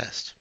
test.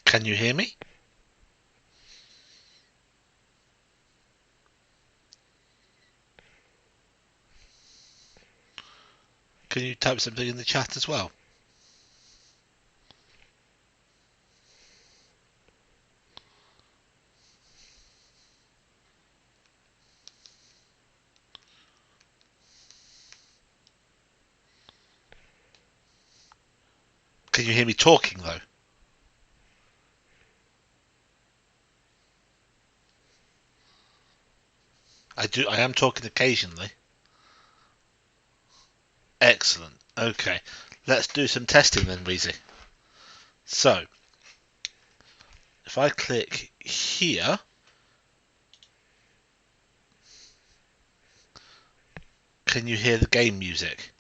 Can you hear me? Can you type something in the chat as well? Can you hear me talking though? I am talking occasionally. Excellent. Okay. Let's do some testing then, Weezy. So, if I click here, can you hear the game music?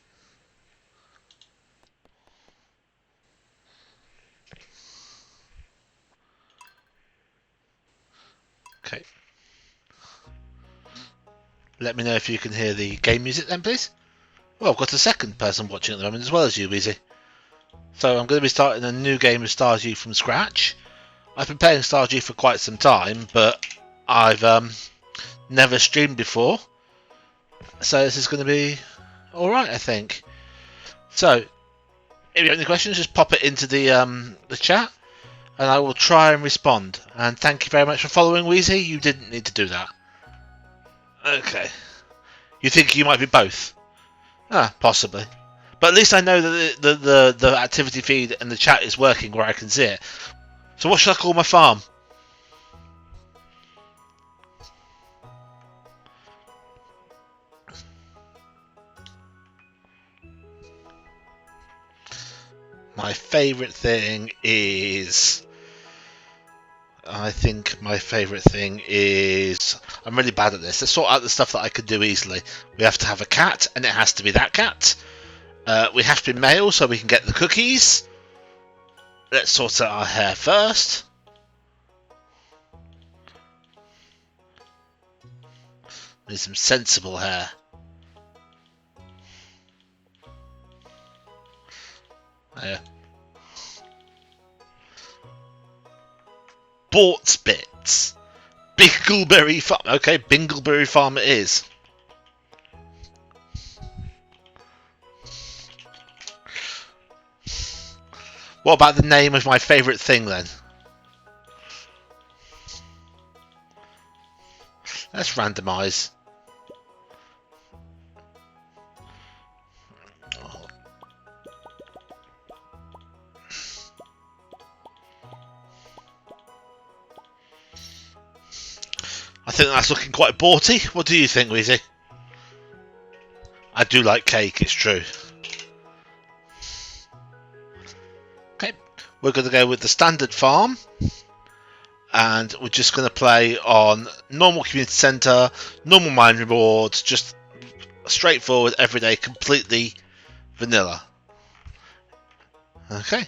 Okay. Let me know if you can hear the game music then, please. Well, I've got a second person watching at the moment as well as you, Weezy. So I'm going to be starting a new game of Stardew from scratch. I've been playing Stardew for quite some time, but I've never streamed before. So this is going to be alright, I think. So, if you have any questions, just pop it into the chat, and I will try and respond. And thank you very much for following, Weezy. You didn't need to do that. Okay. You think you might be both? Ah, possibly. But at least I know that the activity feed and the chat is working where I can see it. So what should I call my farm? My favourite thing is... I think my favourite thing is... I'm really bad at this. Let's sort out the stuff that I could do easily. We have to have a cat, and it has to be that cat. We have to be male so we can get the cookies. Let's sort out our hair first. Need some sensible hair. There. Bort Bits. Bingleberry Farm. Okay, Bingleberry Farm it is. What about the name of my favourite thing then? Let's randomise. I think that's looking quite borty. What do you think, Weezy? I do like cake, it's true. Okay, we're going to go with the standard farm. And we're just going to play on normal community centre, normal mine rewards, just straightforward, everyday, completely vanilla. Okay.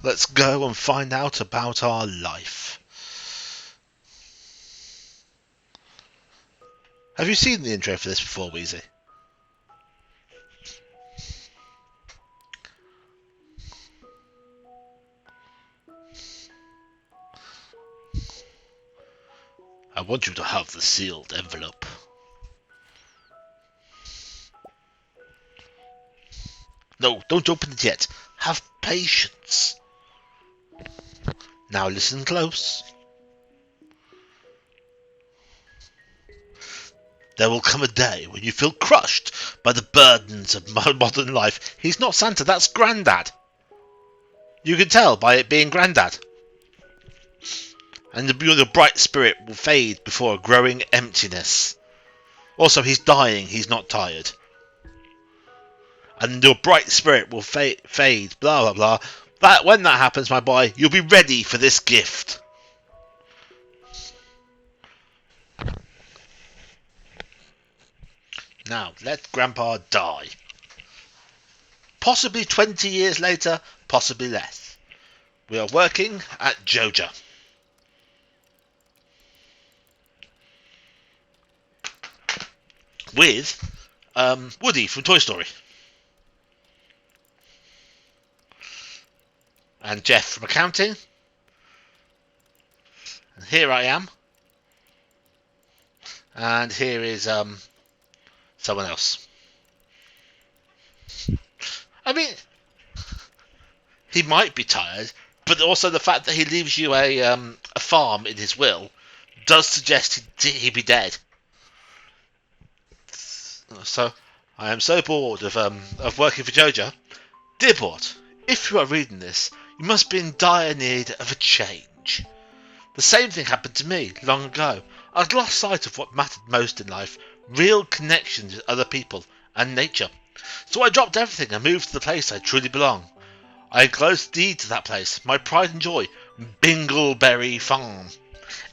Let's go and find out about our life. Have you seen the intro for this before, Weezy? I want you to have the sealed envelope. No, don't open it yet. Have patience. Now listen close. There will come a day when you feel crushed by the burdens of modern life. He's not Santa, that's Grandad. You can tell by it being Grandad. And your bright spirit will fade before a growing emptiness. Also, he's dying, he's not tired. And your bright spirit will fade, blah, blah, blah. When that happens, my boy, you'll be ready for this gift. Now, let Grandpa die. Possibly 20 years later, possibly less. We are working at Joja. With Woody from Toy Story. And Jeff from accounting. And here I am. And here is someone else. I mean, he might be tired, but also the fact that he leaves you a farm in his will does suggest he'd be dead. So I am so bored of working for Joja. Dear Bort, if you are reading this, you must be in dire need of a change. The same thing happened to me long ago. I'd lost sight of what mattered most in life, real connections with other people and nature. So I dropped everything and moved to the place I truly belong. I enclosed the deed to that place, my pride and joy, Bingleberry Farm.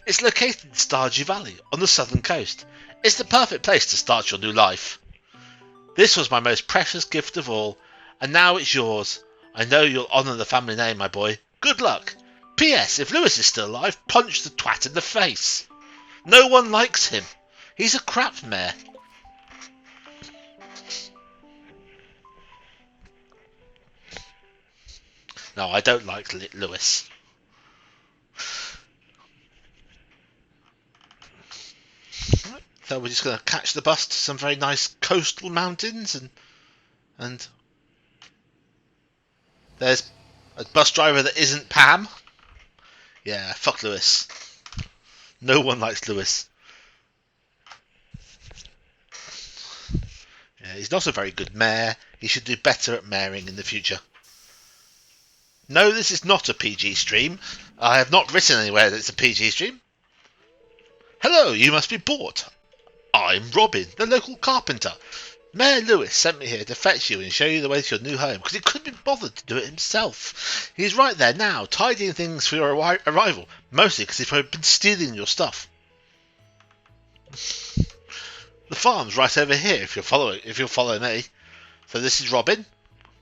It's located in Stardew Valley on the southern coast. It's the perfect place to start your new life. This was my most precious gift of all, and now it's yours. I know you'll honour the family name, my boy. Good luck. P.S. If Lewis is still alive, punch the twat in the face. No one likes him. He's a crap mare. No, I don't like Lewis. So we're just going to catch the bus to some very nice coastal mountains, and there's a bus driver that isn't Pam. Yeah, fuck Lewis. No one likes Lewis. Yeah, he's not a very good mayor. He should do better at mayoring in the future. No, this is not a PG stream. I have not written anywhere that it's a PG stream. Hello, you must be Bort. I'm Robin, the local carpenter. Mayor Lewis sent me here to fetch you and show you the way to your new home, because he couldn't be bothered to do it himself. He's right there now, tidying things for your arrival, mostly because he's probably been stealing your stuff. The farm's right over here if you'll follow me. So this is Robin.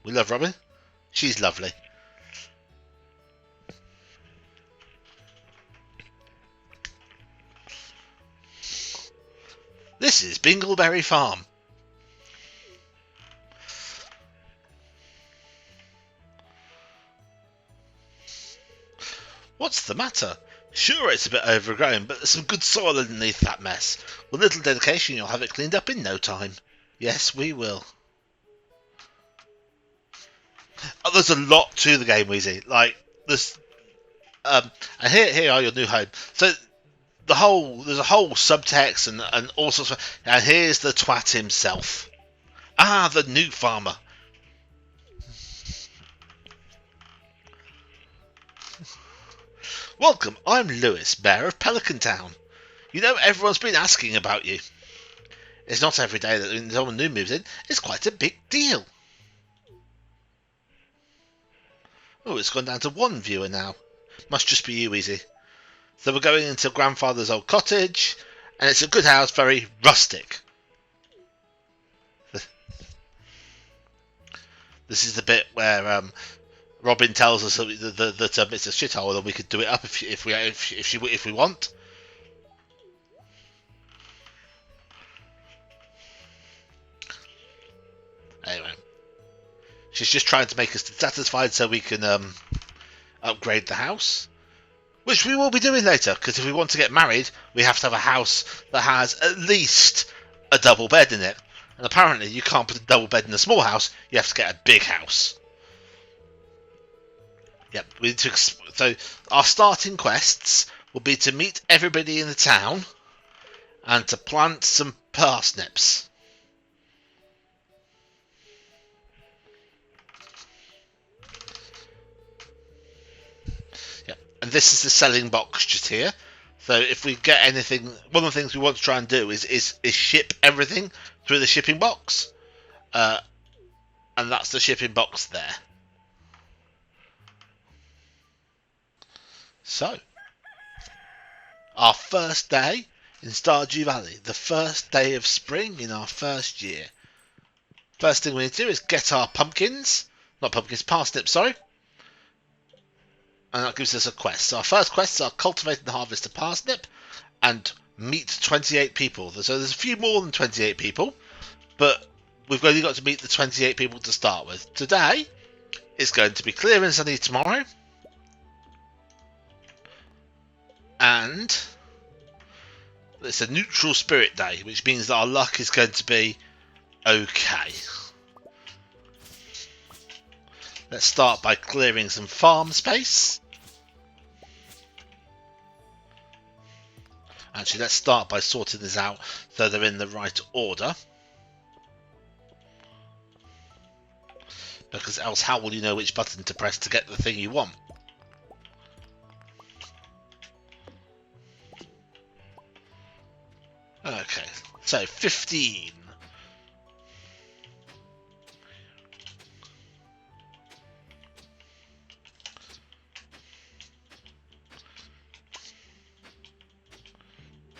We love Robin. She's lovely. This is Bingleberry Farm. What's the matter? Sure, it's a bit overgrown, but there's some good soil underneath that mess. With a little dedication, you'll have it cleaned up in no time. Yes, we will. Oh, there's a lot to the game, Weezy. Like this, and here are your new home. So there's a whole subtext and all sorts of. And here's the twat himself. Ah, the new farmer. Welcome, I'm Lewis, Mayor of Pelican Town. You know, everyone's been asking about you. It's not every day that someone new moves in. It's quite a big deal. Oh, it's gone down to one viewer now. Must just be you, Easy. So we're going into grandfather's old cottage, and it's a good house, very rustic. This is the bit where Robin tells us that it's a shithole and we could do it up if we want. Anyway, she's just trying to make us satisfied so we can upgrade the house, which we will be doing later. Because if we want to get married, we have to have a house that has at least a double bed in it. And apparently, you can't put a double bed in a small house. You have to get a big house. Yep. So our starting quests will be to meet everybody in the town and to plant some parsnips. Yep. And this is the selling box just here. So if we get anything, one of the things we want to try and do is ship everything through the shipping box. And that's the shipping box there. So, our first day in Stardew Valley, the first day of spring in our first year. First thing we need to do is get our parsnips, sorry. And that gives us a quest. So our first quests are cultivate and harvest a parsnip and meet 28 people. So there's a few more than 28 people, but we've only got to meet the 28 people to start with. Today, it's going to be clear and sunny tomorrow. And it's a neutral spirit day, which means that our luck is going to be okay. Let's start by clearing some farm space. Actually, let's start by sorting this out so they're in the right order. Because else how will you know which button to press to get the thing you want? Okay, so 15.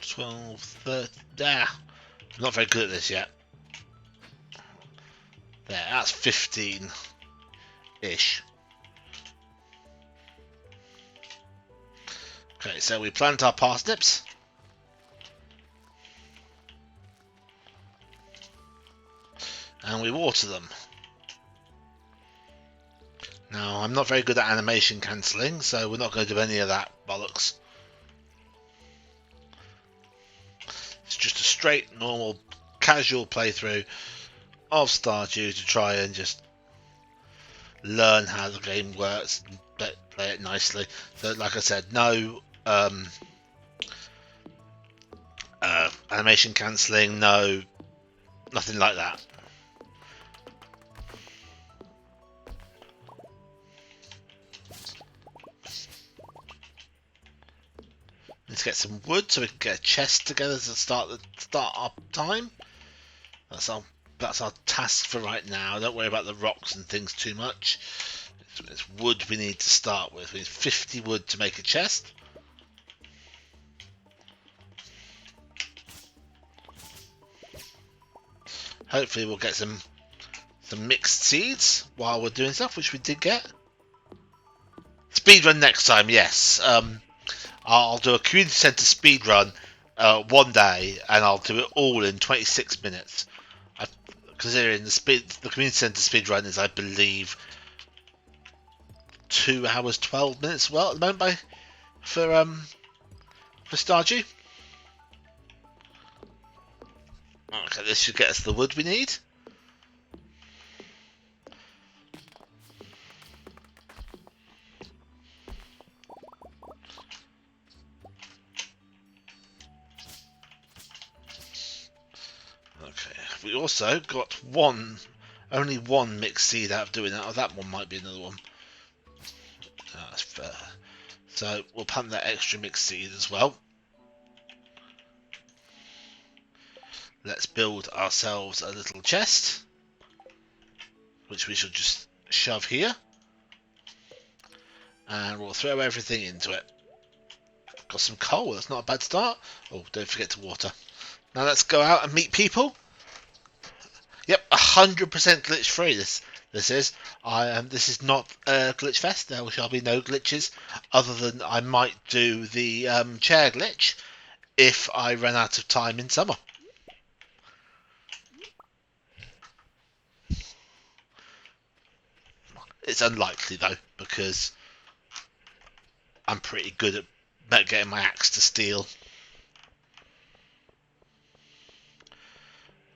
$12, $13. I'm not very good at this yet. There, that's 15-ish. Okay, so we plant our parsnips. And we water them. Now, I'm not very good at animation cancelling, so we're not going to do any of that bollocks. It's just a straight, normal, casual playthrough of Stardew to try and just learn how the game works and play it nicely. So, like I said, no animation cancelling, nothing like that. Let's get some wood so we can get a chest together to start our time. That's our task for right now. Don't worry about the rocks and things too much. It's wood we need to start with. We need 50 wood to make a chest. Hopefully we'll get some mixed seeds while we're doing stuff, which we did get. Speedrun next time, yes. I'll do a community centre speedrun one day, and I'll do it all in 26 minutes. Considering the community centre speedrun is, I believe, 2 hours 12 minutes. Well, at the moment for Stardew. Okay, this should get us the wood we need. We also got only one mixed seed out of doing that. Oh, that one might be another one. That's fair. So we'll plant that extra mixed seed as well. Let's build ourselves a little chest, which we should just shove here. And we'll throw everything into it. Got some coal, that's not a bad start. Oh, don't forget to water. Now let's go out and meet people. Yep, 100% glitch free. This This is not a glitch fest. There shall be no glitches, other than I might do the chair glitch if I run out of time in summer. It's unlikely though, because I'm pretty good at getting my axe to steel.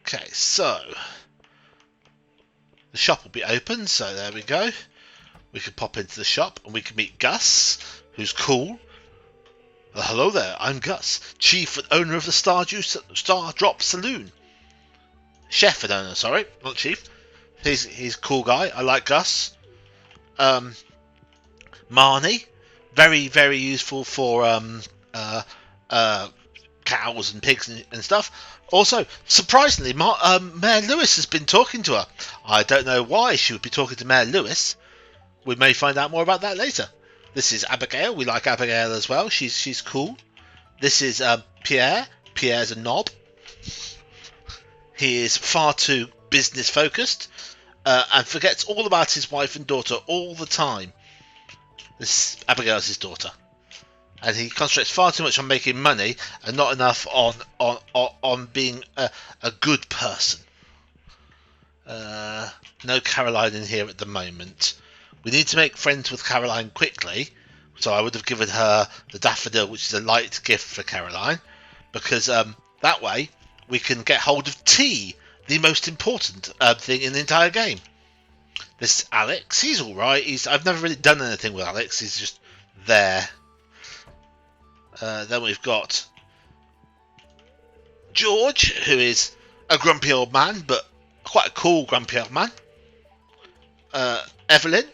Okay, so the shop will be open, so there we go. We can pop into the shop and we can meet Gus, who's cool. Hello there, I'm Gus, chief and owner of the Star Drop Saloon. Chef and owner, sorry, not chief. He's a cool guy. I like Gus. Marnie, very very useful for cows and pigs and stuff. Also, surprisingly, Mayor Lewis has been talking to her. I don't know why she would be talking to Mayor Lewis. We may find out more about that later. This is Abigail. We like Abigail as well. She's cool. This is Pierre. Pierre's a knob. He is far too business focused and forgets all about his wife and daughter all the time. This Abigail's his daughter, and he concentrates far too much on making money and not enough on being a good person. No Caroline in here at the moment. We need to make friends with Caroline quickly, so I would have given her the daffodil, which is a light gift for Caroline, because that way we can get hold of tea, the most important thing in the entire game. This Alex, he's alright. I've never really done anything with Alex. He's just there. Then we've got George, who is a grumpy old man, but quite a cool grumpy old man. Evelyn,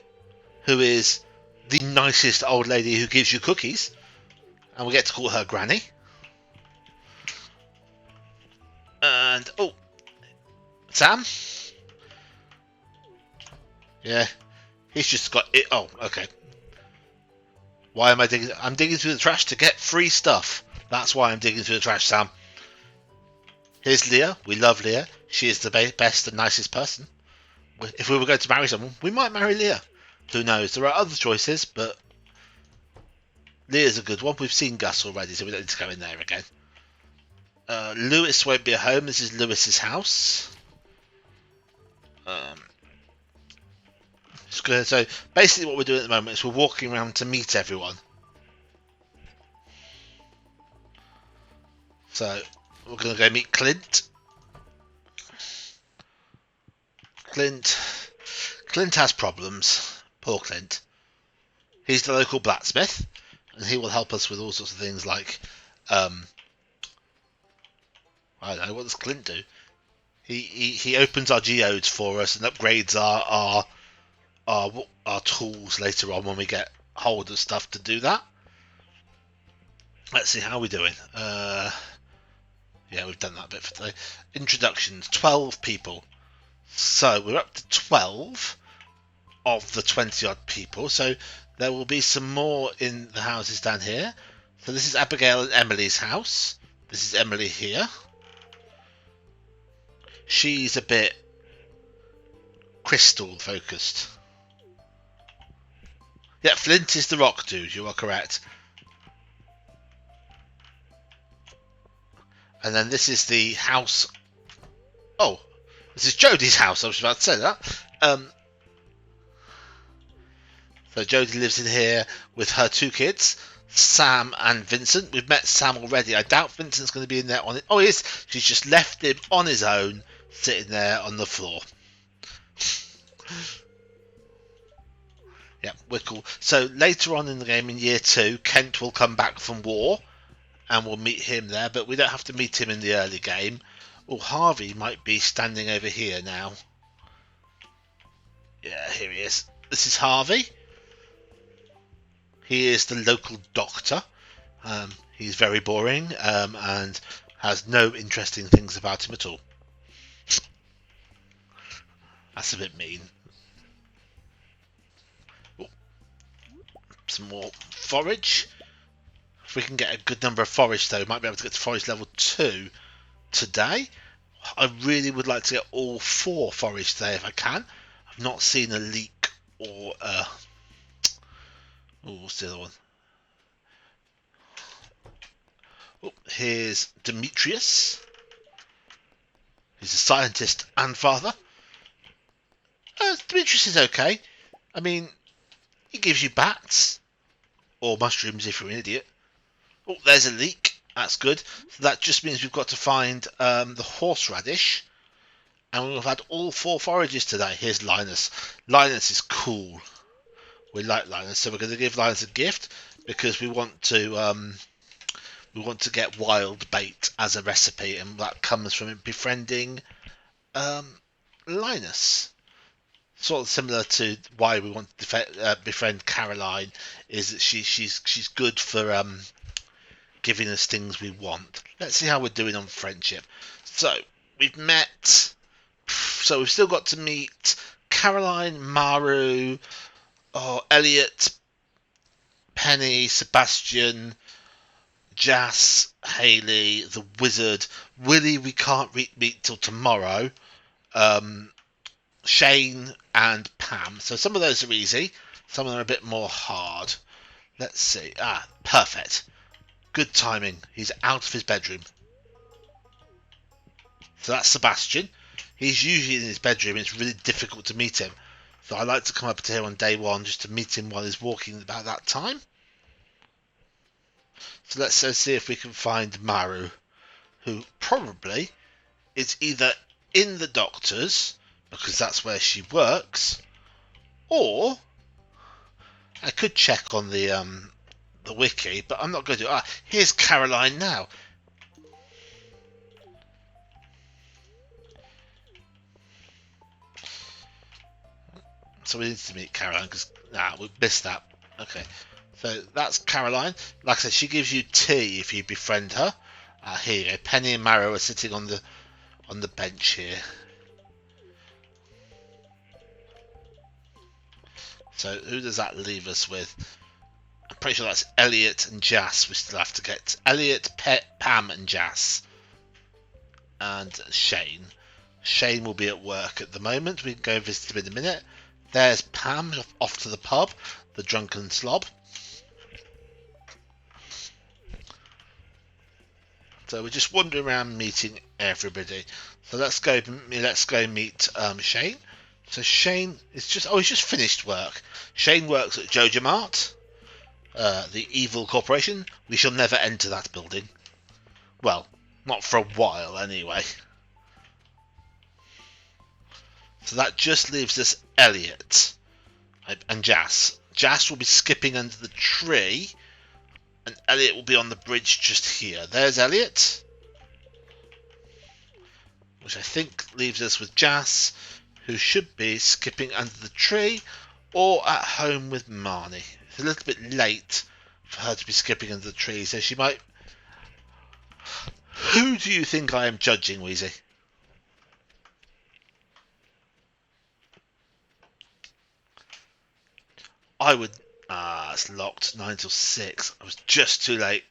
who is the nicest old lady who gives you cookies, and we get to call her Granny. And Sam. Yeah, he's just got it. Oh, okay. Why am I digging? I'm digging through the trash to get free stuff. That's why I'm digging through the trash, Sam. Here's Leah. We love Leah. She is the best and nicest person. If we were going to marry someone, we might marry Leah. Who knows? There are other choices, but Leah's a good one. We've seen Gus already, so we don't need to go in there again. Lewis won't be at home. This is Lewis's house. So basically what we're doing at the moment is we're walking around to meet everyone. So we're going to go meet Clint. Clint has problems. Poor Clint. He's the local blacksmith, and he will help us with all sorts of things like I don't know, what does Clint do? He opens our geodes for us and upgrades our tools later on when we get hold of stuff to do that. Let's see how we're doing. Yeah, we've done that bit for today. Introductions, 12 people. So we're up to 12 of the 20 odd people. So there will be some more in the houses down here. So this is Abigail and Emily's house. This is Emily here. She's a bit crystal focused. Yeah, Flint is the rock dude, you are correct. And then this is the house. Oh, this is Jodie's house. I was about to say that. So Jodie lives in here with her two kids, Sam and Vincent. We've met Sam already. I doubt Vincent's going to be in there on it. Oh, he is. She's just left him on his own, sitting there on the floor. Yeah, we're cool. So later on in the game, in year 2, Kent will come back from war, and we'll meet him there. But we don't have to meet him in the early game. Oh, Harvey might be standing over here now. Yeah, here he is. This is Harvey. He is the local doctor. He's very boring and has no interesting things about him at all. That's a bit mean. Oh, some more forage. If we can get a good number of forage, though, we might be able to get to forage level 2 today. I really would like to get all 4 forage today if I can. I've not seen a leak or what's the other one? Oh, here's Demetrius. He's a scientist and father. Demetrius is okay. I mean, he gives you bats or mushrooms if you're an idiot. Oh, there's a leak. That's good. So that just means we've got to find the horseradish. And we've had all 4 forages today. Here's Linus. Linus is cool. We like Linus, so we're going to give Linus a gift because we want to get wild bait as a recipe, and that comes from befriending um, Linus. Sort of similar to why we want to befriend Caroline, is that she's good for giving us things we want. Let's see how we're doing on friendship. So we've met. So we've still got to meet Caroline, Maru, Elliot, Penny, Sebastian, Jas, Haley, the Wizard, Willie. We can't meet till tomorrow. Shane and Pam. So some of those are easy. Some of them are a bit more hard. Let's see. Perfect. Good timing. He's out of his bedroom. So that's Sebastian. He's usually in his bedroom. It's really difficult to meet him. So I like to come up to here on day 1 just to meet him while he's walking about that time. So let's see if we can find Maru, who probably is either in the doctor's, because that's where she works, or I could check on the wiki, but I'm not going to. Here's Caroline now. So we need to meet Caroline because we missed that. Okay, so that's Caroline. Like I said, she gives you tea if you befriend her. Here you go. Penny and Maru are sitting on the bench here. So who does that leave us with? I'm pretty sure that's Elliot and Jas. We still have to get Elliot, Pam, and Jas, and Shane. Shane will be at work at the moment. We can go visit him in a minute. There's Pam off to the pub, the drunken slob. So we're just wandering around meeting everybody. So let's go meet Shane. So Shane is he's just finished work. Shane works at Jojo Mart, the evil corporation. We shall never enter that building. Well, not for a while anyway. So that just leaves us Elliot and Jas. Jas will be skipping under the tree, and Elliot will be on the bridge just here. There's Elliot, which I think leaves us with Jas, who should be skipping under the tree or at home with Marnie. It's a little bit late for her to be skipping under the tree, so she might... Who do you think I am judging, Wheezy? I would... it's locked. 9 till 6. I was just too late.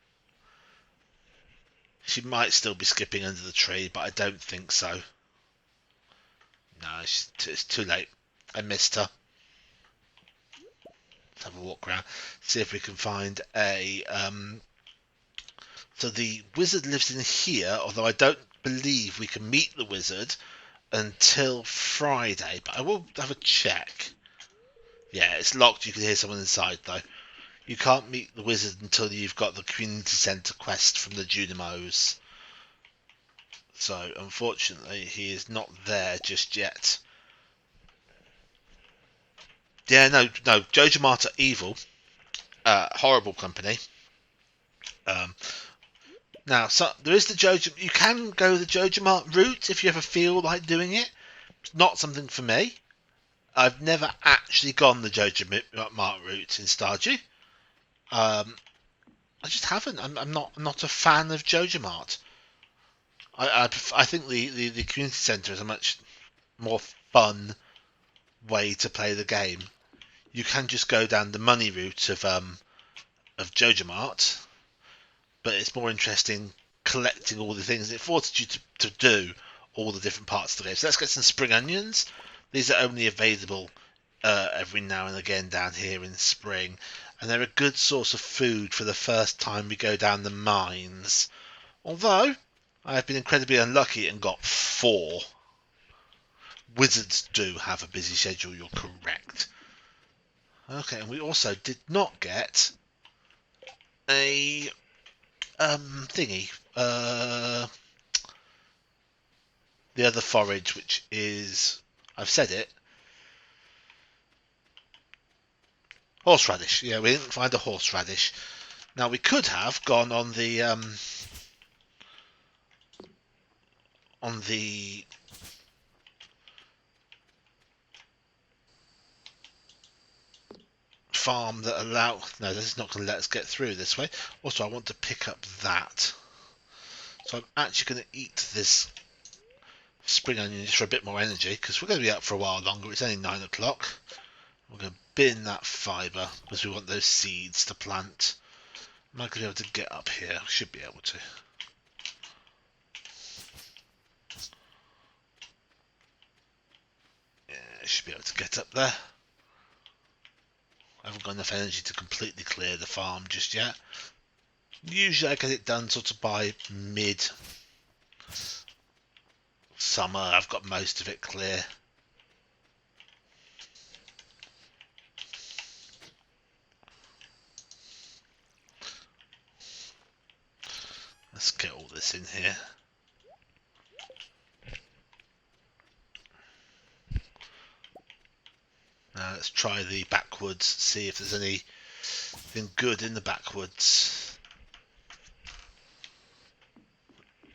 She might still be skipping under the tree, but I don't think so. No, it's too late. I missed her. Let's have a walk around. See if we can find a... So the wizard lives in here, although I don't believe we can meet the wizard until Friday. But I will have a check. Yeah, it's locked. You can hear someone inside, though. You can't meet the wizard until you've got the community centre quest from the Junimos. So, unfortunately, he is not there just yet. Yeah, no, Jojo Mart are evil. Horrible company. Now, so there is the Jojo... You can go the Jojo Mart route if you ever feel like doing it. It's not something for me. I've never actually gone the Jojo Mart route in Stardew. I just haven't. I'm not a fan of Jojo Mart. I think the community centre is a much more fun way to play the game. You can just go down the money route of Jojo Mart, but it's more interesting collecting all the things. It forces you to do all the different parts of the game. So let's get some spring onions. These are only available every now and again down here in spring, and they're a good source of food for the first time we go down the mines. Although I have been incredibly unlucky and got 4. Wizards do have a busy schedule, you're correct. Okay, and we also did not get a thingy. The other forage, which is, I've said it, horseradish. Yeah, we didn't find a horseradish. Now we could have gone on the farm that allow. No, this is not going to let us get through this way. Also, I want to pick up that. So I'm actually going to eat this spring onion just for a bit more energy, because we're going to be up for a while longer. It's only 9 o'clock. We're going to bin that fibre because we want those seeds to plant. Am I going to be able to get up here? I should be able to. Yeah, I should be able to get up there. I haven't got enough energy to completely clear the farm just yet. Usually I get it done sort of by mid-summer. I've got most of it clear. Let's get all this in here. Now let's try the backwoods, see if there's anything good in the backwoods.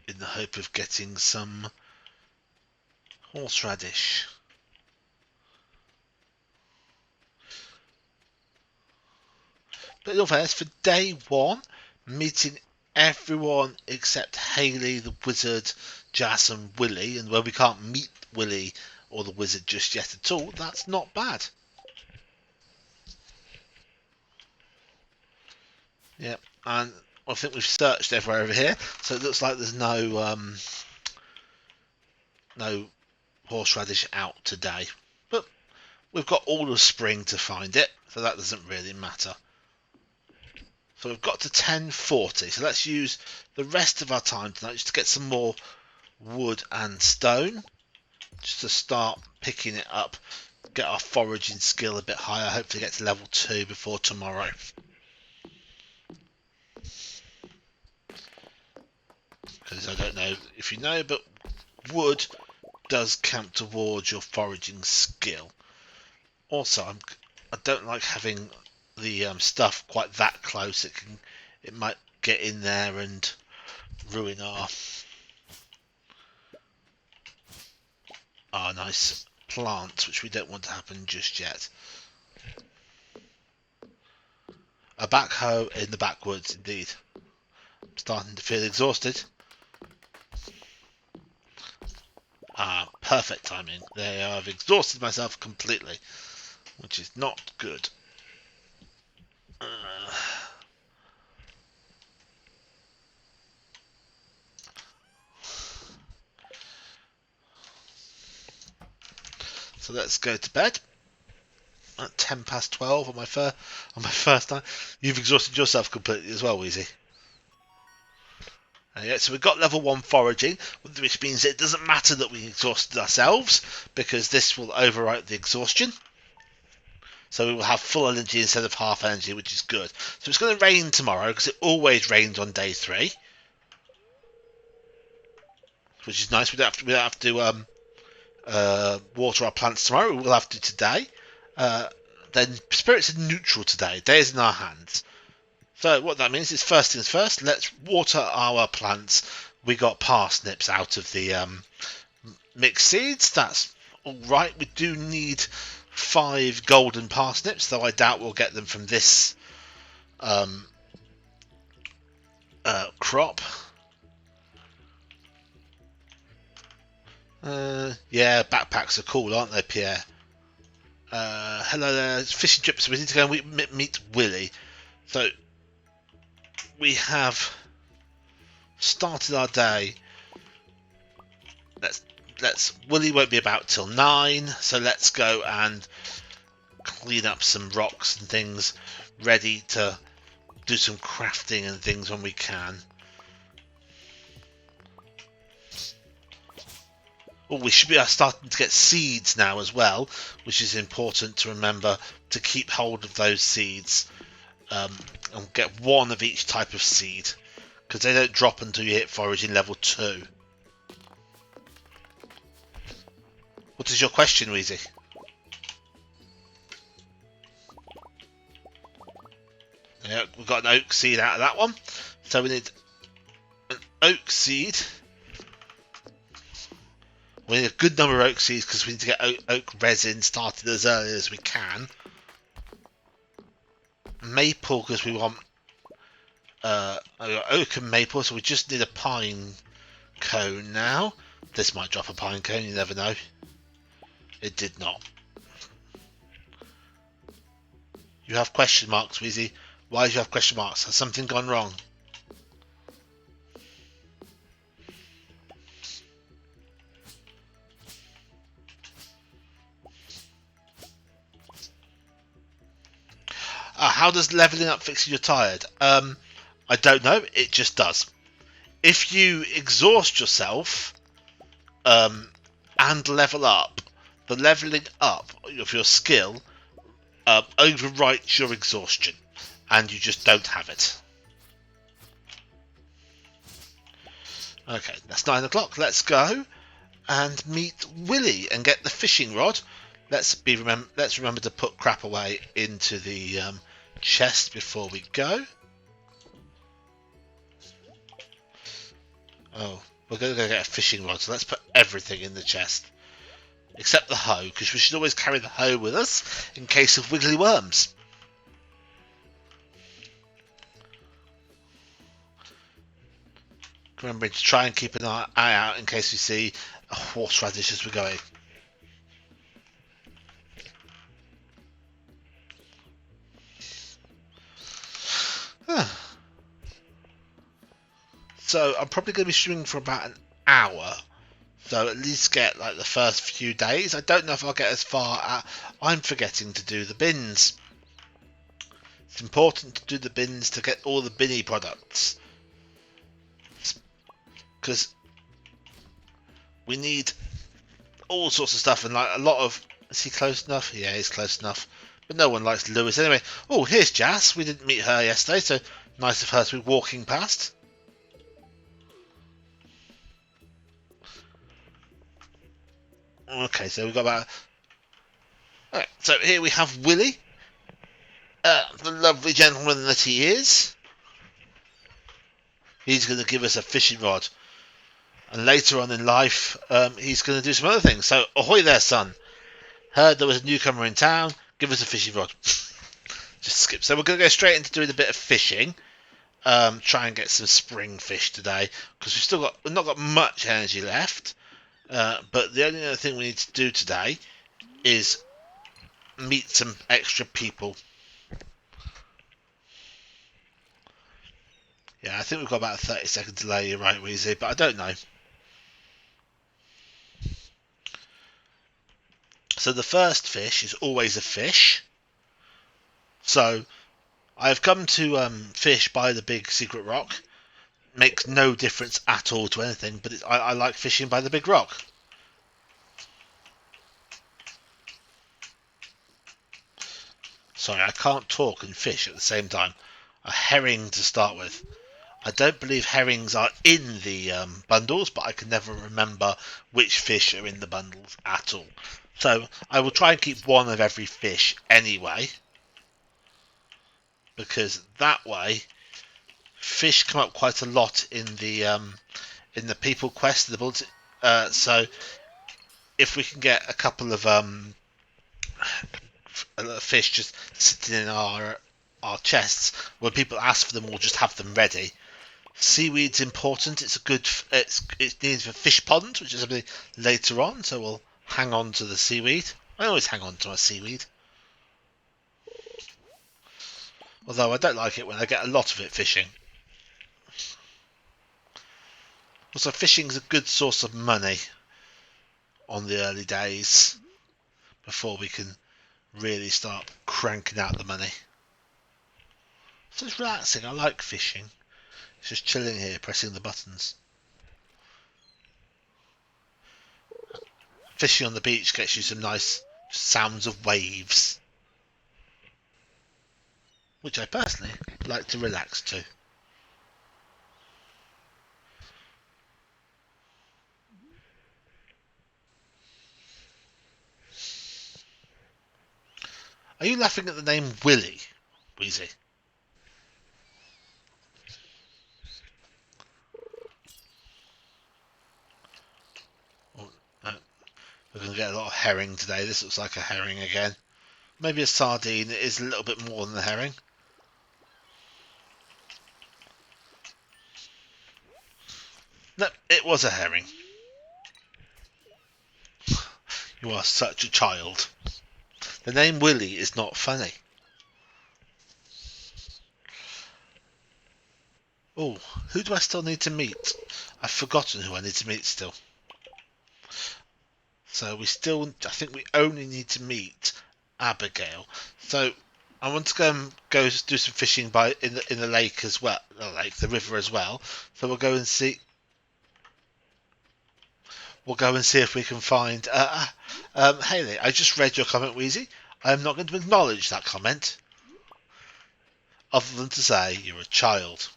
In the hope of getting some horseradish. But in all fairness, for day 1, meeting everyone except Haley, the wizard, Jas and Willy, and where we can't meet Willy or the wizard just yet at all, that's not bad. Yeah, and I think we've searched everywhere over here, so it looks like there's no horseradish out today. But we've got all of spring to find it, so that doesn't really matter. So we've got to 10:40, so let's use the rest of our time tonight just to get some more wood and stone, just to start picking it up, get our foraging skill a bit higher, hopefully get to level 2 before tomorrow. Because I don't know if you know, but wood does count towards your foraging skill. Also, I don't like having the stuff quite that close. It might get in there and ruin our nice plants, which we don't want to happen just yet. A backhoe in the backwoods, indeed. I'm starting to feel exhausted. Perfect timing. I've exhausted myself completely, which is not good. So let's go to bed at 12:10 on my first night. You've exhausted yourself completely as well, Wheezy. Yeah, so we've got level 1 foraging, which means it doesn't matter that we exhausted ourselves, because this will overwrite the exhaustion. So we will have full energy instead of half energy, which is good. So it's going to rain tomorrow, because it always rains on day 3. Which is nice. We don't have to water our plants tomorrow. We'll have to today. Then spirits are neutral today. Day is in our hands. So what that means is, first things first, let's water our plants. We got parsnips out of the mixed seeds. That's all right. We do need 5 golden parsnips, though I doubt we'll get them from this crop. Yeah, backpacks are cool, aren't they, Pierre? Hello there, it's fish and chips. We need to go and meet Willy. So we have started our day. Let's Willie won't be about till 9, so let's go and clean up some rocks and things, ready to do some crafting and things when we can. Oh, we should be starting to get seeds now as well, which is important to remember to keep hold of those seeds, and get one of each type of seed, because they don't drop until you hit foraging level 2. What is your question, Weezy? Yeah, we've got an oak seed out of that one, so we need an oak seed. We need a good number of oak seeds because we need to get oak resin started as early as we can. Maple because we want oak and maple, so we just need a pine cone now. This might drop a pine cone, you never know. It did not. You have question marks, Weezy. Why do you have question marks? Has something gone wrong? How does leveling up fix you're tired? I don't know. It just does. If you exhaust yourself and level up, the leveling up of your skill overwrites your exhaustion, and you just don't have it. Okay, that's 9 o'clock. Let's go and meet Willie and get the fishing rod. Let's remember to put crap away into the chest before we go. Oh, we're going to go get a fishing rod, so let's put everything in the chest. Except the hoe, because we should always carry the hoe with us in case of wiggly worms. Remembering to try and keep an eye out in case we see a horseradish as we're going. So I'm probably going to be streaming for about an hour. So at least get like the first few days. I don't know if I'll get as far. I'm forgetting to do the bins. It's important to do the bins to get all the binny products. Because we need all sorts of stuff and like a lot of... Is he close enough? Yeah, he's close enough. But no one likes Lewis anyway. Oh, here's Jas. We didn't meet her yesterday, so nice of her to be walking past. Okay, so we've got about... Alright, so here we have Willie. The lovely gentleman that he is. He's going to give us a fishing rod. And later on in life, he's going to do some other things. So, ahoy there, son. Heard there was a newcomer in town. Give us a fishing rod. Just skip. So we're going to go straight into doing a bit of fishing. Try and get some spring fish today. Because we've not got much energy left. But the only other thing we need to do today is meet some extra people. Yeah, I think we've got about a 30-second delay, you're right, Weezy, but I don't know. So the first fish is always a fish. So I've come to fish by the big secret rock. Makes no difference at all to anything, but I like fishing by the big rock. Sorry, I can't talk and fish at the same time. A herring to start with. I don't believe herrings are in the bundles, but I can never remember which fish are in the bundles at all. So I will try and keep one of every fish anyway, because that way fish come up quite a lot in the people quest, the bullet. So if we can get a couple of fish just sitting in our chests, when people ask for them, we'll just have them ready. Seaweed's important. It's needed for fish ponds, which is something later on. So we'll hang on to the seaweed. I always hang on to my seaweed, although I don't like it when I get a lot of it fishing. Also, fishing's a good source of money. on the early days before we can really start cranking out the money. So it's relaxing. I like fishing. It's just chilling here, pressing the buttons. Fishing on the beach gets you some nice sounds of waves, which I personally like to relax to. Are you laughing at the name Willy, Wheezy? Oh, we're going to get a lot of herring today. This looks like a herring again. Maybe a sardine. It is a little bit more than a herring. No, it was a herring. You are such a child. The name Willy is not funny. Oh, who do I still need to meet? I've forgotten who I need to meet still. So I think we only need to meet Abigail. So I want to go do some fishing in the lake as well, the river as well. So we'll go and see. We'll go and see if we can find. Haley, I just read your comment, Wheezy. I am not going to acknowledge that comment, other than to say you're a child.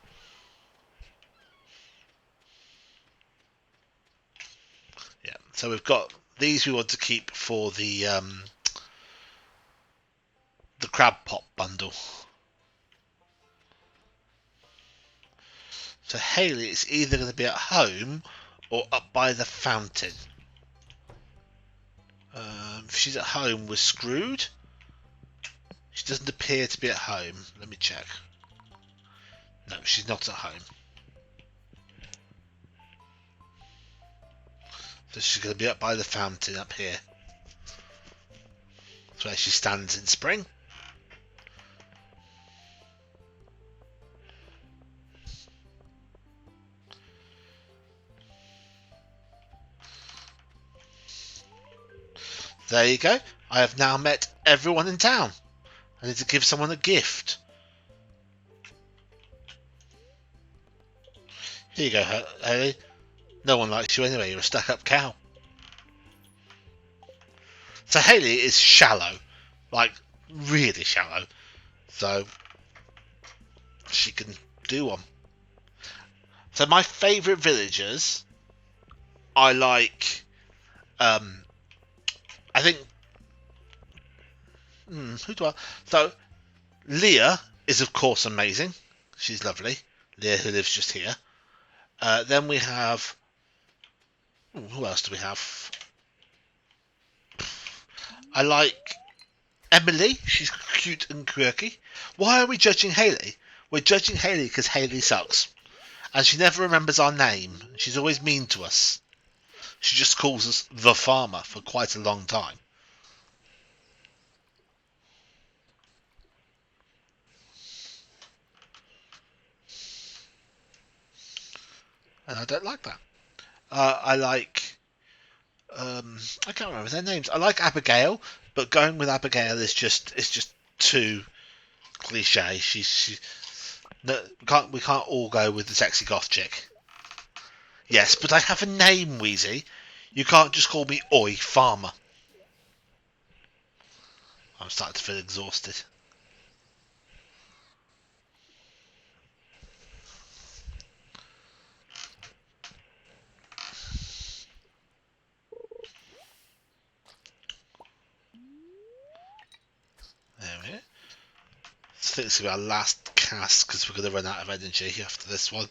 Yeah. So we've got these we want to keep for the crab pot bundle. So Haley is either going to be at home or up by the fountain. If she's at home, we're screwed. She doesn't appear to be at home. Let me check. No, she's not at home. So she's going to be up by the fountain up here. That's where she stands in spring. There you go. I have now met everyone in town. I need to give someone a gift. Here you go, Haley. No one likes you anyway. You're a stuck-up cow. So Haley is shallow. Like, really shallow. So she can do one. So my favourite villagers, I like. I think. Who do I? So Leah is of course amazing. She's lovely. Leah, who lives just here. Then we have. Who else do we have? I like Emily. She's cute and quirky. Why are we judging Haley? We're judging Haley because Haley sucks. And she never remembers our name. She's always mean to us. She just calls us the farmer for quite a long time. And I don't like that. I like... I can't remember their names. I like Abigail, but going with Abigail is just too cliche. She no, we can't all go with the sexy goth chick. Yes, but I have a name, Wheezy. You can't just call me Oi Farmer. I'm starting to feel exhausted. There we go. I think this will be our last cast because we're going to run out of energy after this one.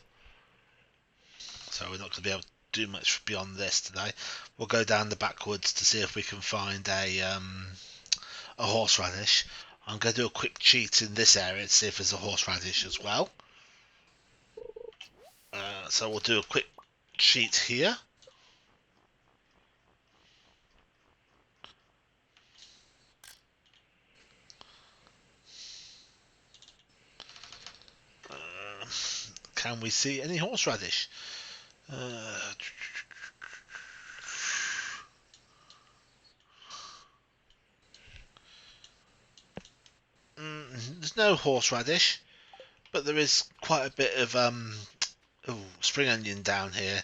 So we're not going to be able to do much beyond this today. We'll go down the backwoods to see if we can find a horseradish. I'm going to do a quick cheat in this area to see if there's a horseradish as well. So we'll do a quick cheat here. Can we see any horseradish? there's no horseradish, but there is quite a bit of spring onion down here,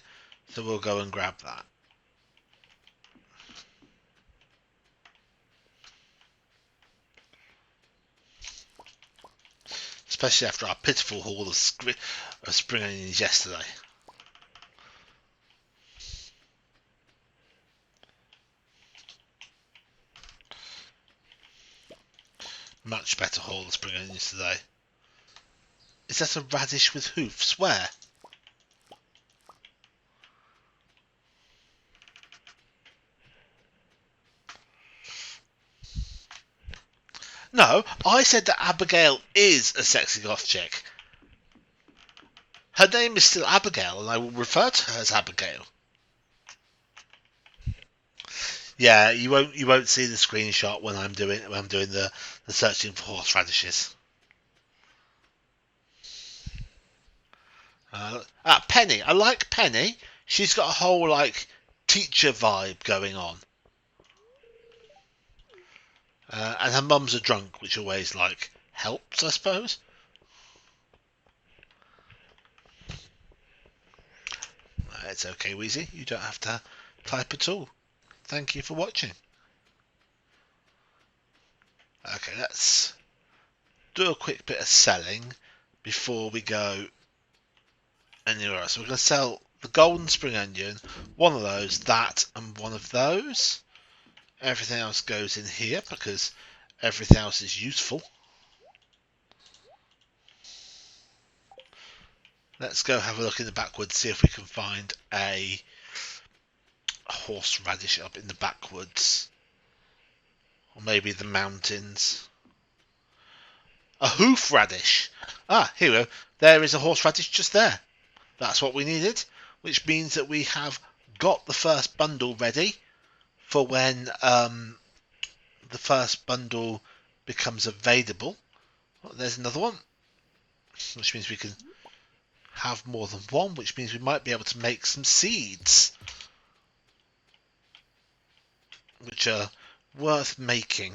so we'll go and grab that. Especially after our pitiful haul of spring onions yesterday. Much better haul of spring onions today. Is that a radish with hoofs? Where? No, I said that Abigail is a sexy goth chick. Her name is still Abigail, and I will refer to her as Abigail. Yeah, you won't see the screenshot when I'm doing the searching for horseradishes. Penny. I like Penny. She's got a whole like teacher vibe going on. And her mum's a drunk, which always like helps, I suppose. It's okay, Wheezy. You don't have to type at all. Thank you for watching. Okay, let's do a quick bit of selling before we go anywhere else. So we're going to sell the golden spring onion, one of those, that, and one of those. Everything else goes in here because everything else is useful. Let's go have a look in the backwoods, see if we can find a horseradish up in the backwoods. Or maybe the mountains. A hoof radish. Here we go. There is a horseradish just there. That's what we needed, which means that we have got the first bundle ready for when the first bundle becomes available. Oh, there's another one, which means we can have more than one, which means we might be able to make some seeds, which are worth making.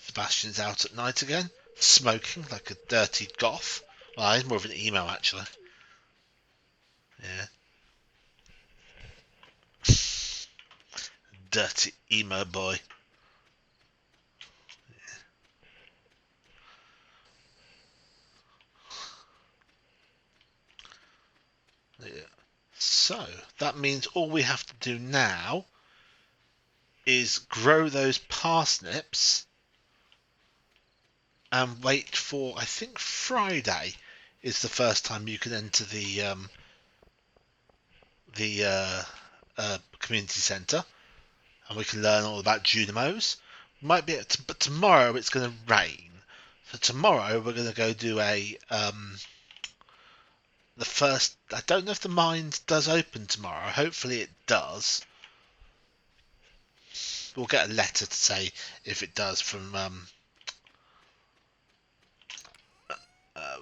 Sebastian's out at night again, smoking like a dirty goth. Well, he's more of an emo, actually. Yeah. Dirty emo boy. Yeah. So, that means all we have to do now is grow those parsnips and wait for, I think Friday is the first time you can enter the community centre, and we can learn all about Junimos. Might be, but tomorrow it's going to rain, so tomorrow we're going to go do the first. I don't know if the mine does open tomorrow. Hopefully it does. We'll get a letter to say if it does from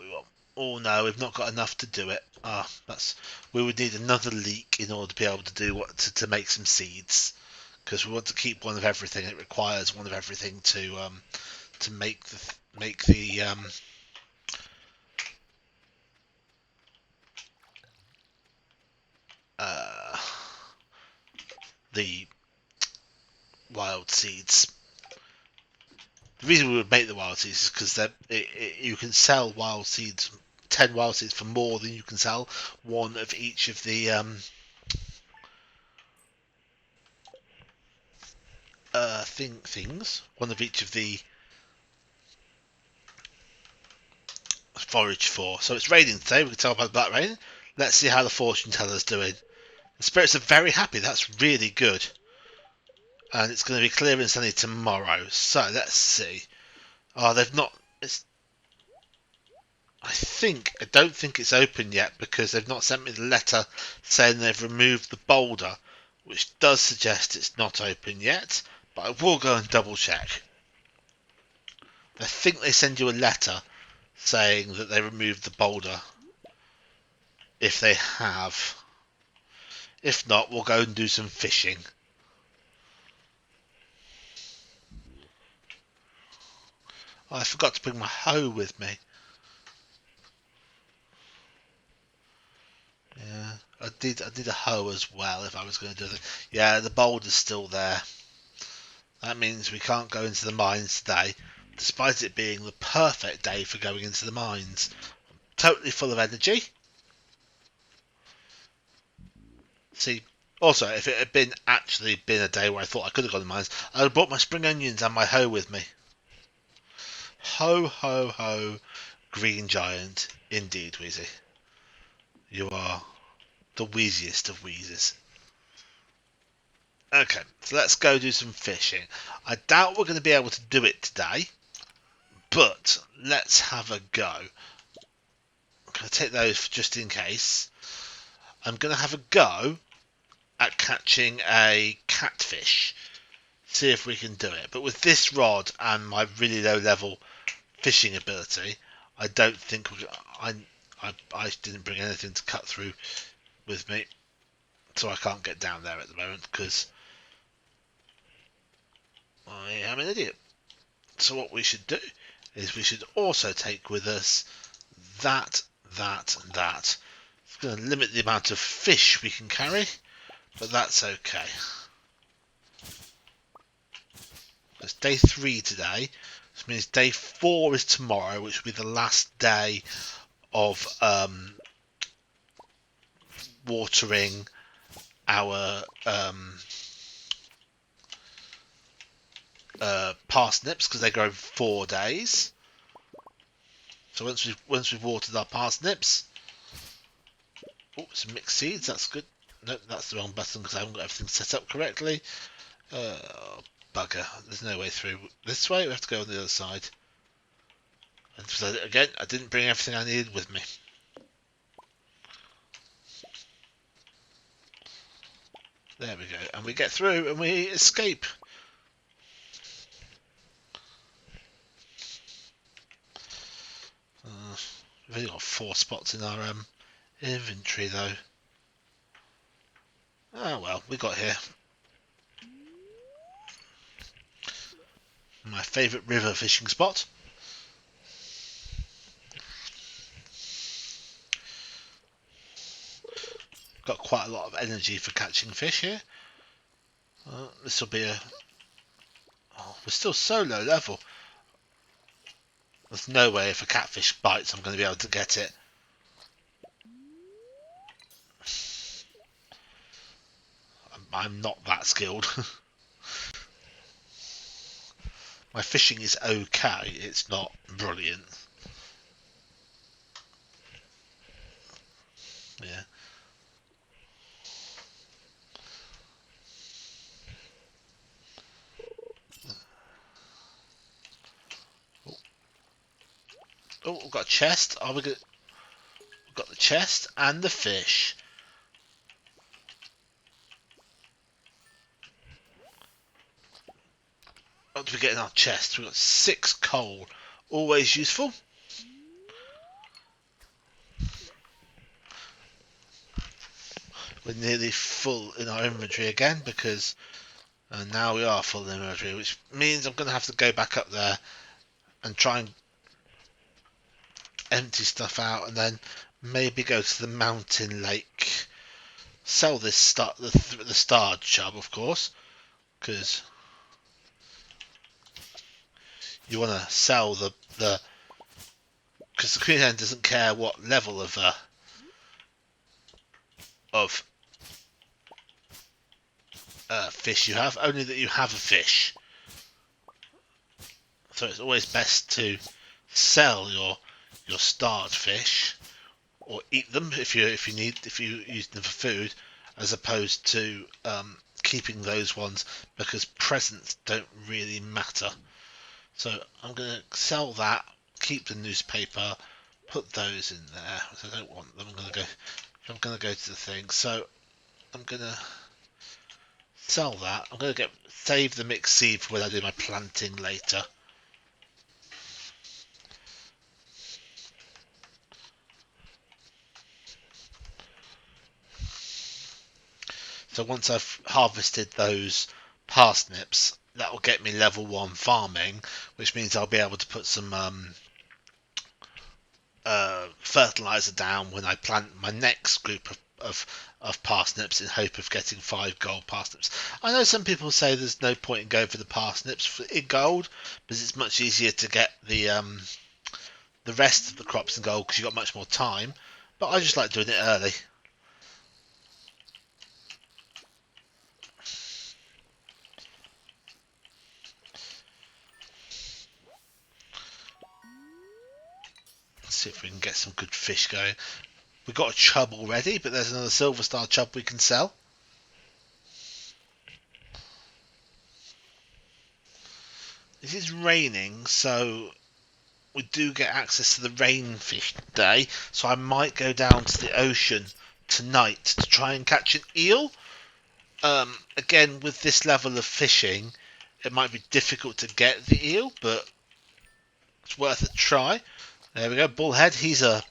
we want. Oh no, we've not got enough to do it. We would need another leek in order to be able to do to make some seeds, because we want to keep one of everything. It requires one of everything to make the wild seeds. The reason we would make the wild seeds is because you can sell wild seeds, 10 wild seeds for more than you can sell one of each of the things. One of each of the forage for. So it's raining today. We can tell by the black rain. Let's see how the fortune teller's doing. The spirits are very happy. That's really good. And it's going to be clear and sunny tomorrow. So let's see. Oh, they've not. I don't think it's open yet because they've not sent me the letter saying they've removed the boulder, which does suggest it's not open yet. But I will go and double check. I think they send you a letter saying that they removed the boulder. If they have. If not, we'll go and do some fishing. Oh, I forgot to bring my hoe with me. Yeah, I did a hoe as well if I was going to do it. Yeah, the boulder's still there. That means we can't go into the mines today, despite it being the perfect day for going into the mines. Totally full of energy. See, also, if it had been a day where I thought I could have gone to the mines, I would have brought my spring onions and my hoe with me. Ho, ho, ho, green giant. Indeed, Wheezy. You are the wheeziest of wheezes. Okay, so let's go do some fishing. I doubt we're going to be able to do it today, but let's have a go. I'm going to take those just in case. I'm going to have a go at catching a catfish. See if we can do it. But with this rod and my really low level fishing ability, I don't think I didn't bring anything to cut through with me, so I can't get down there at the moment because I am an idiot. So what we should do is we should also take with us and that. It's going to limit the amount of fish we can carry, but that's okay. It's day 3 today, which means day 4 is tomorrow, which will be the last day of watering our parsnips because they grow 4 days. So once we've watered our parsnips, some mixed seeds. That's good. No, that's the wrong button because I haven't got everything set up correctly. Oh, bugger! There's no way through this way. We have to go on the other side. And so again, I didn't bring everything I needed with me. There we go, and we get through and we escape. We've only got 4 spots in our inventory though. Oh well, we got here. My favourite river fishing spot. Got quite a lot of energy for catching fish here. This will be a... Oh, we're still so low level. There's no way if a catfish bites I'm going to be able to get it. I'm not that skilled. My fishing is okay, it's not brilliant. Yeah. Oh, we've got a chest. Are we good? We've got the chest and the fish. What do we get in our chest? We've got 6 coal. Always useful. We're nearly full in our inventory again because now we are full in inventory, which means I'm going to have to go back up there and try and empty stuff out and then maybe go to the mountain lake. Sell this the starred chub, of course, because you want to sell the because the queen hen doesn't care what level of fish you have, only that you have a fish. So it's always best to sell your starred fish or eat them if you use them for food, as opposed to keeping those ones because presents don't really matter. So I'm going to sell that, keep the newspaper, put those in there. So I don't want them. I'm going to go to the thing. So I'm going to sell that. I'm going to save the mixed seed for when I do my planting later. So once I've harvested those parsnips, that will get me level 1 farming, which means I'll be able to put some fertilizer down when I plant my next group of parsnips in hope of getting 5 gold parsnips. I know some people say there's no point in going for the parsnips in gold because it's much easier to get the rest of the crops in gold because you've got much more time, but I just like doing it early. Let's see if we can get some good fish going. We've got a chub already, but there's another silver star chub we can sell. It is raining, so we do get access to the rainfish today, so I might go down to the ocean tonight to try and catch an eel. Again, with this level of fishing, it might be difficult to get the eel, but it's worth a try. There we go, bullhead. He's a,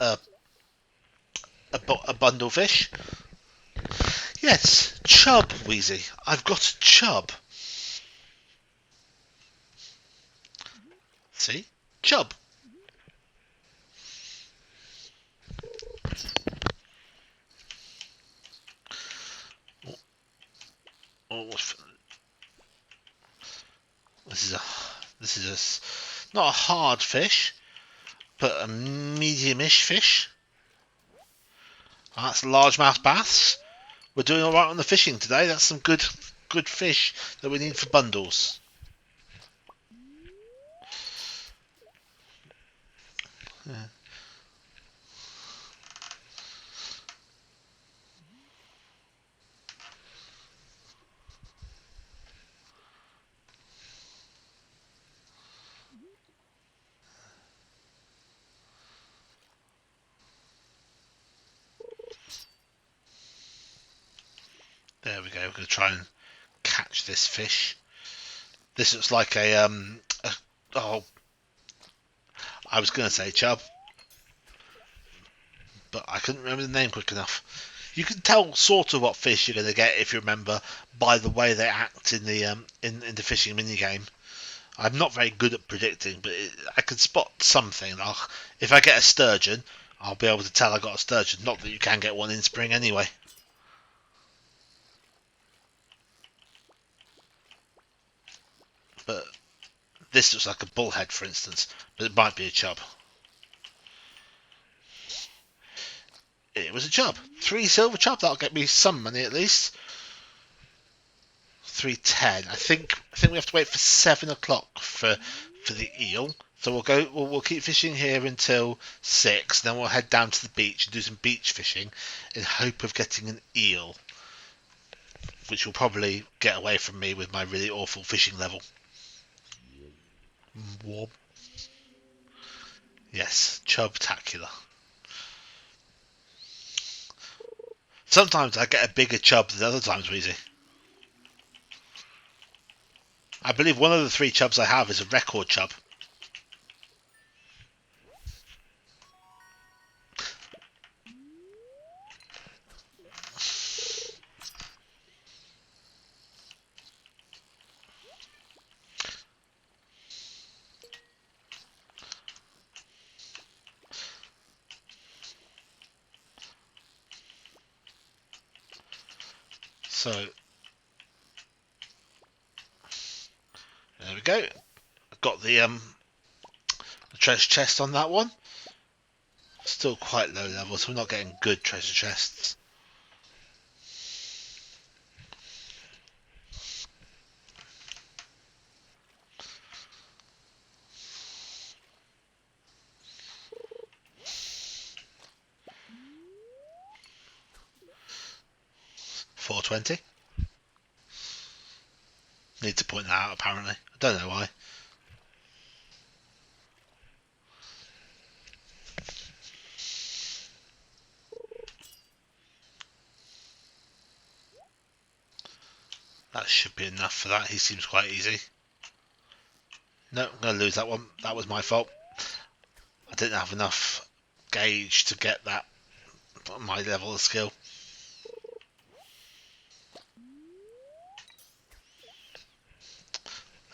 a bundle fish. Yes, chub, Wheezy. I've got a chub. See? Chub. Oh, this is a not a hard fish, but a medium-ish fish. That's largemouth bass. We're doing all right on the fishing today. That's some good fish that we need for bundles. Yeah. There we go. We're going to try and catch this fish. This looks like oh, I was going to say chub, but I couldn't remember the name quick enough. You can tell sort of what fish you're going to get if you remember by the way they act in the in the fishing minigame. I'm not very good at predicting, but I can spot something. If I get a sturgeon, I'll be able to tell I got a sturgeon. Not that you can get one in spring anyway. But this looks like a bullhead, for instance, but it might be a chub. It was a chub. 3 silver chub. That'll get me some money at least. 310. I think we have to wait for 7 o'clock for the eel. So we'll keep fishing here until 6. Then we'll head down to the beach and do some beach fishing in hope of getting an eel, which will probably get away from me with my really awful fishing level. Wob. Yes, chub-tacular. Sometimes I get a bigger chub than other times, Weezy. I believe one of the 3 chubs I have is a record chub. So there we go. I've got the treasure chest on that one. Still quite low level, so we're not getting good treasure chests. $4.20. Need to point that out apparently. I don't know why. That should be enough for that. He seems quite easy. No, I'm going to lose that one. That was my fault. I didn't have enough gauge to get that at my level of skill.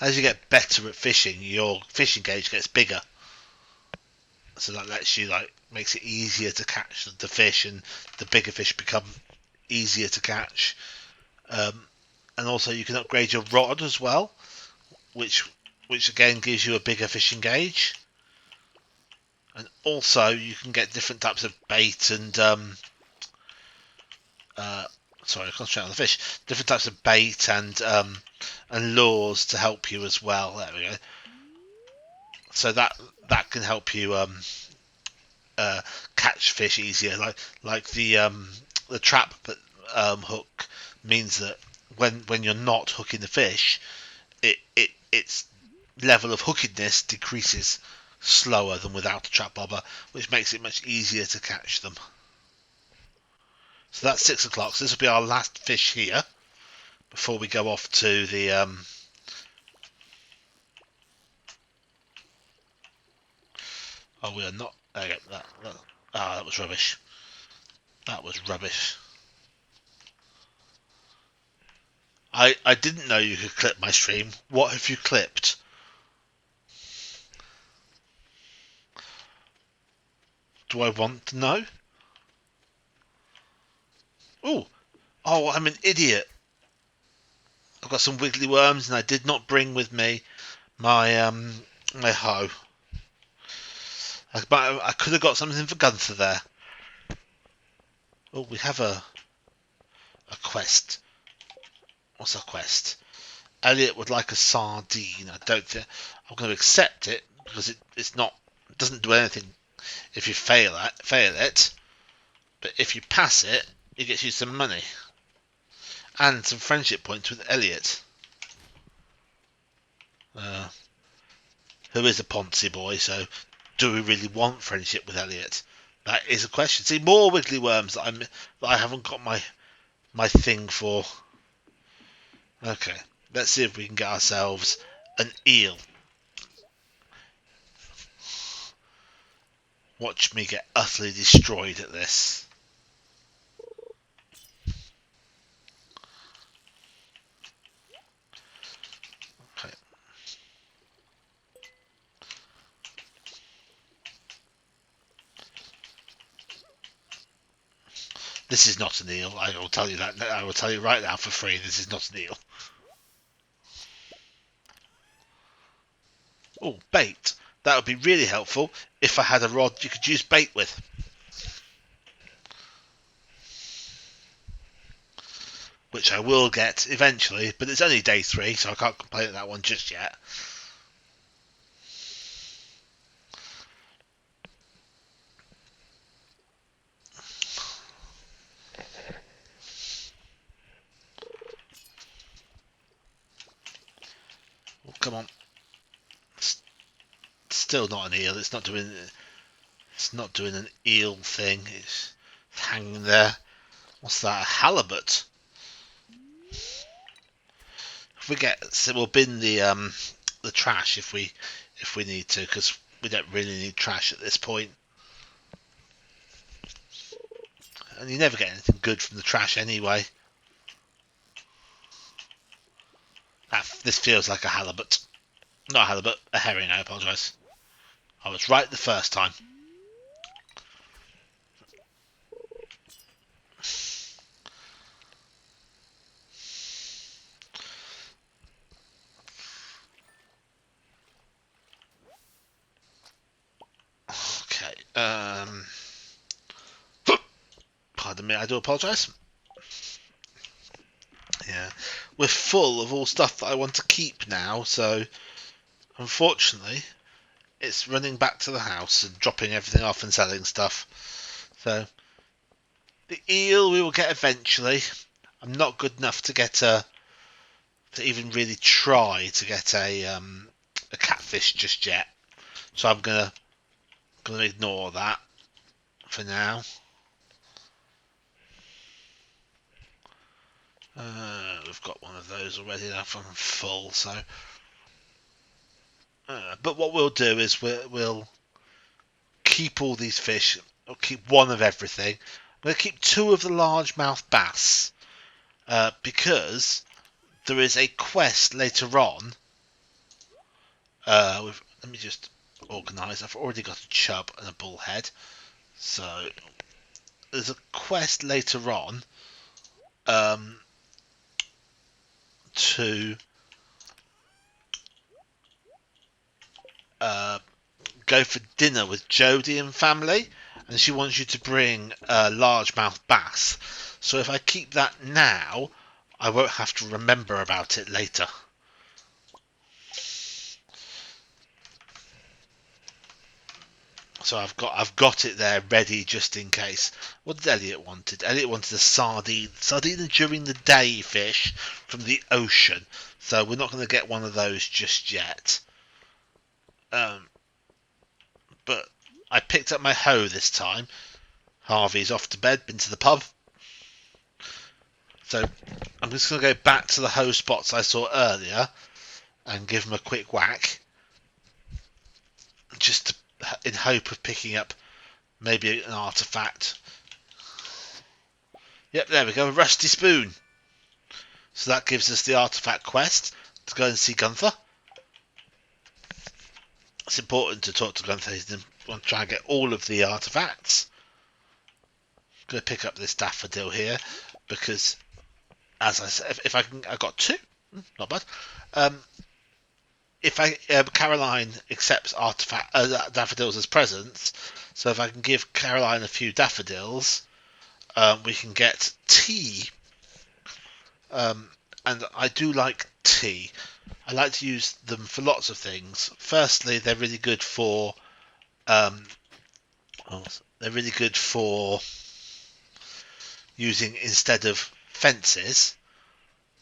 As you get better at fishing, your fishing gauge gets bigger. So that lets you makes it easier to catch the fish, and the bigger fish become easier to catch. And also you can upgrade your rod as well, which again gives you a bigger fishing gauge. And also you can get different types of bait and sorry, I concentrate on the fish. Different types of bait and lures to help you as well. There we go. So that can help you catch fish easier. Like the trap hook means that when you're not hooking the fish, its level of hookedness decreases slower than without a trap bobber, which makes it much easier to catch them. So that's 6 o'clock. So this will be our last fish here before we go off to the oh, we are not. Okay, that was rubbish. That was rubbish. I didn't know you could clip my stream. What have you clipped? Do I want to know? Oh, I'm an idiot. I've got some wiggly worms, and I did not bring with me my hoe. I could have got something for Gunther there. Oh, we have a quest. What's our quest? Elliot would like a sardine. I don't think I'm going to accept it because it doesn't do anything if you fail it. But if you pass it, it gets you some money and some friendship points with Elliot, who is a Ponzi boy. So, do we really want friendship with Elliot? That is a question. See, more wiggly worms that I haven't got my thing for. Okay, let's see if we can get ourselves an eel. Watch me get utterly destroyed at this. Okay. This is not an eel. I will tell you that. I will tell you right now for free. This is not an eel. Oh, bait. That would be really helpful if I had a rod you could use bait with. Which I will get eventually, but it's only day 3, so I can't complain at that one just yet. Oh, come on. Still not an eel. It's not doing an eel thing. It's hanging there. What's that? A halibut. So we'll bin the trash if we need to, because we don't really need trash at this point. And you never get anything good from the trash anyway. This feels like a halibut. Not a halibut, a herring, I apologise. I was right the first time. Okay. Pardon me, I do apologise. Yeah. We're full of all stuff that I want to keep now, so unfortunately it's running back to the house and dropping everything off and selling stuff. So the eel we will get eventually. I'm not good enough to get to even really try to get a catfish just yet, so I'm gonna ignore that for now. We've got one of those already. Now I'm full, so. But what we'll do is we'll keep all these fish. I'll keep one of everything. I'm going to keep 2 of the largemouth bass because there is a quest later on Let me just organise. I've already got a chub and a bullhead. So there's a quest later on um, to go for dinner with Jodie and family, and she wants you to bring a largemouth bass. So if I keep that now, I won't have to remember about it later. So I've got it there ready just in case. What did Elliot wanted? Elliot wanted a sardine during the day fish from the ocean. So we're not going to get one of those just yet. But I picked up my hoe this time. Harvey's off to bed, been to the pub. So I'm just going to go back to the hoe spots I saw earlier and give them a quick whack, just in hope of picking up maybe an artifact. Yep, there we go, a rusty spoon. So that gives us the artifact quest to go and see Gunther. It's important to talk to Gunther. He's going to try and get all of the artifacts. I'm going to pick up this daffodil here because, as I said, if I can, I got two. Not bad. If Caroline accepts daffodils as presents, so if I can give Caroline a few daffodils, we can get tea. And I do like tea. I like to use them for lots of things. Firstly, they're really good for using instead of fences,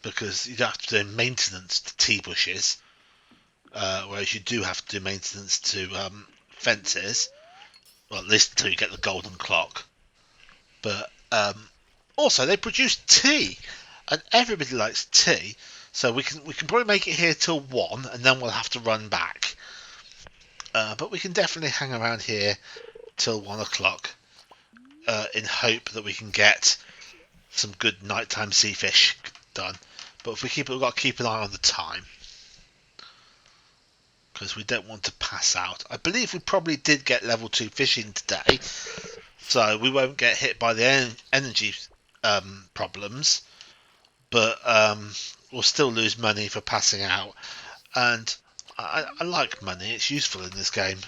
because you don't have to do maintenance to tea bushes, whereas you do have to do maintenance to fences. Well, at least until you get the golden clock. But also they produce tea, and everybody likes tea. So we can probably make it here till 1, and then we'll have to run back. But we can definitely hang around here till 1 o'clock in hope that we can get some good nighttime sea fish done. But we've got to keep an eye on the time, because we don't want to pass out. I believe we probably did get level 2 fishing today, so we won't get hit by the energy problems, but we'll still lose money for passing out. And I like money, it's useful in this game.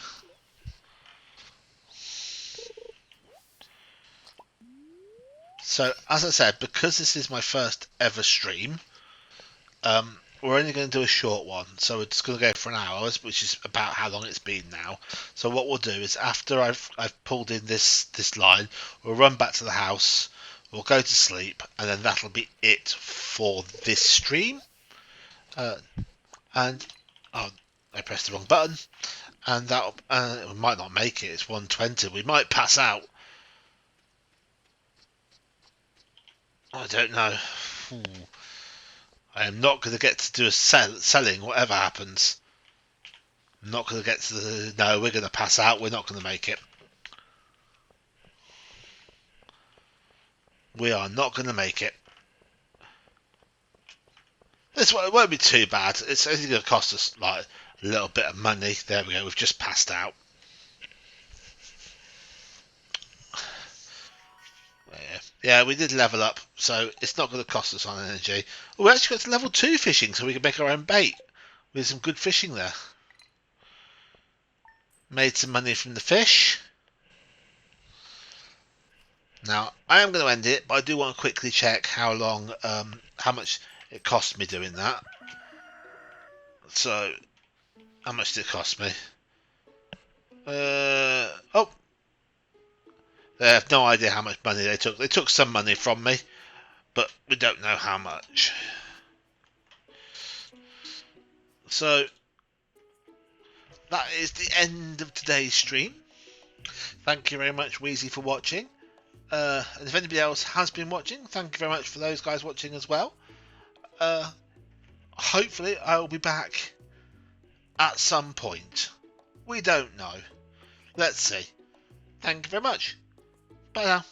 So, as I said, because this is my first ever stream, we're only going to do a short one. So we're just going to go for an hour, which is about how long it's been now. So what we'll do is, after I've pulled in this line, we'll run back to the house, we'll go to sleep, and then that'll be it for this stream. And oh, I pressed the wrong button, and that we might not make it. It's 1:20. We might pass out. I don't know. I am not going to get to do a selling, whatever happens. I'm not going to get to the... No, we're going to pass out. We're not going to make it. We are not going to make it. It won't be too bad. It's only going to cost us like a little bit of money. There we go. We've just passed out. Yeah, we did level up, so it's not going to cost us on energy. Oh, we actually got to level 2 fishing, so we can make our own bait. With some good fishing there. Made some money from the fish. Now, I am going to end it, but I do want to quickly check how much it cost me doing that. So, how much did it cost me? Oh, they have no idea how much money they took. They took some money from me, but we don't know how much. So, that is the end of today's stream. Thank you very much, Wheezy, for watching. And if anybody else has been watching, thank you very much for those guys watching as well. Hopefully, I will be back at some point. We don't know. Let's see. Thank you very much. Bye now.